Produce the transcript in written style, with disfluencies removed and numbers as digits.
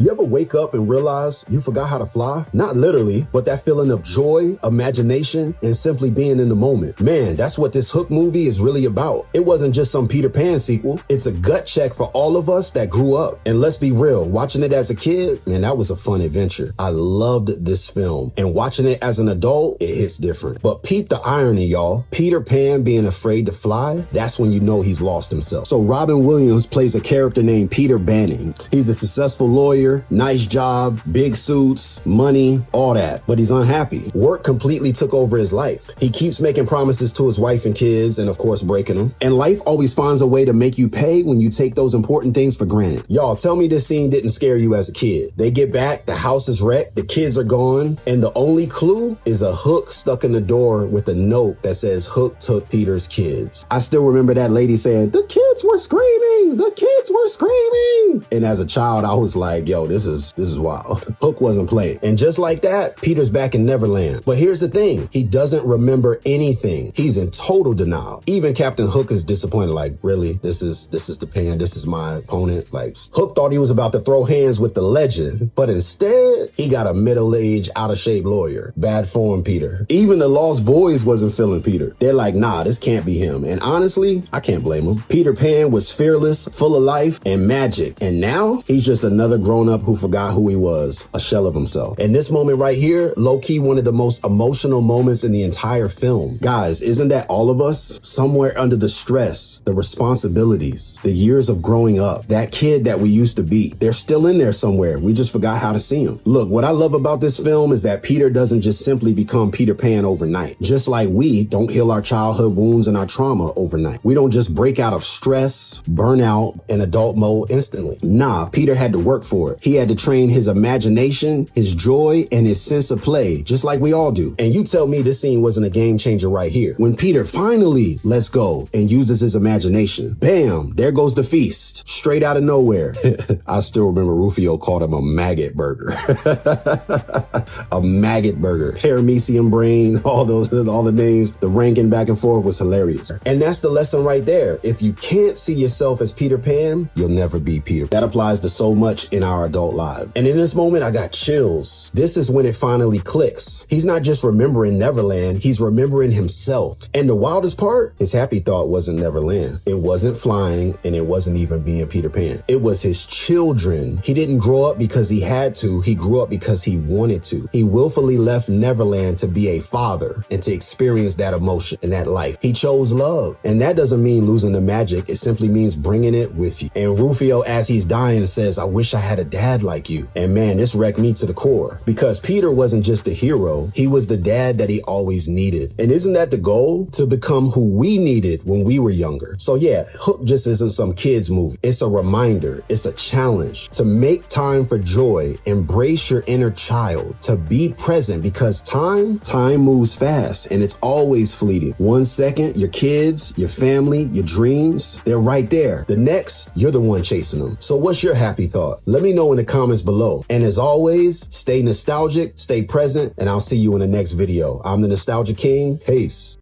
You ever wake up and realize you forgot how to fly? Not literally, but that feeling of joy, imagination, and simply being in the moment. Man, that's what this Hook movie is really about. It wasn't just some Peter Pan sequel. It's a gut check for all of us that grew up. And let's be real, watching it as a kid, man, that was a fun adventure. I loved this film. And watching it as an adult, it hits different. But peep the irony, y'all. Peter Pan being afraid to fly, that's when you know he's lost himself. So Robin Williams plays a character named Peter Banning. He's a successful lawyer, nice job, big suits, money, all that. But he's unhappy. Work completely took over his life. He keeps making promises to his wife and kids and of course breaking them. And life always finds a way to make you pay when you take those important things for granted. Y'all, tell me this scene didn't scare you as a kid. They get back, the house is wrecked, the kids are gone, and the only clue is a hook stuck in the door with a note that says Hook took Peter's kids. I still remember that lady saying, "The kids were screaming, the kids were screaming." And as a child, I was like, yo, this is wild. Hook wasn't playing. And just like that, Peter's back in Neverland. But here's the thing, he doesn't remember anything. He's in total denial. Even Captain Hook is disappointed, like, really? This is the Pan, this is my opponent? Like, Hook thought he was about to throw hands with the legend, but instead, he got a middle-aged, out-of-shape lawyer. Bad form, Peter. Even the Lost Boys wasn't feeling Peter. They're like, nah, this can't be him. And honestly, I can't blame him. Peter Pan was fearless, full of life, and magic. And now, he's just another grown-up who forgot who he was, a shell of himself. And this moment right here, low-key one of the most emotional moments in the entire film. Guys, isn't that all of us? Somewhere under the stress, the responsibilities, the years of growing up, that kid that we used to be, they're still in there somewhere. We just forgot how to see them. Look, what I love about this film is that Peter doesn't just simply become Peter Pan overnight. Just like we don't heal our childhood wounds and our trauma overnight. We don't just break out of stress, burnout, and adult mode instantly. Nah, Peter had to work for it. He had to train his imagination, his joy, and his sense of play, just like we all do. And you tell me this scene wasn't a game changer right here. When Peter finally lets go and uses his imagination, bam, there goes the feast, straight out of nowhere. I still remember Rufio called him a maggot burger. A maggot burger. Paramecium brain, all the names, the ranking back and forth was hilarious. And that's the lesson right there. If you can't see yourself as Peter Pan, you'll never be Peter. That applies to so much in our adult lives. And in this moment, I got chills. This is when it finally clicks. He's not just remembering Neverland, he's remembering himself. And the wildest part, his happy thought wasn't Neverland. It wasn't flying, and it wasn't even being Peter Pan. It was his children. He didn't grow up because he had to. He grew up because he wanted to. He willfully left Neverland to be a father and to experience that emotion and that life. He chose love. And that doesn't mean losing the magic. It simply means bringing it with you. And Rufio, as he's dying, says, "I wish I had a dad like you." And man, this wrecked me to the core, because Peter wasn't just a hero. He was the dad that he always needed. And isn't that the goal? To become who we needed when we were younger. So yeah, Hook just isn't some kid's movie. It's a reminder. It's a challenge to make time for joy, embrace your inner child, to be present, because time moves fast and it's always fleeting. 1 second, your kids, your family, your dreams, they're right there. The next, you're the one chasing them. So what's your happy thought? Let me know in the comments below. And as always, stay nostalgic, stay present, and I'll see you in the next video. I'm the Nostalgia King. Peace.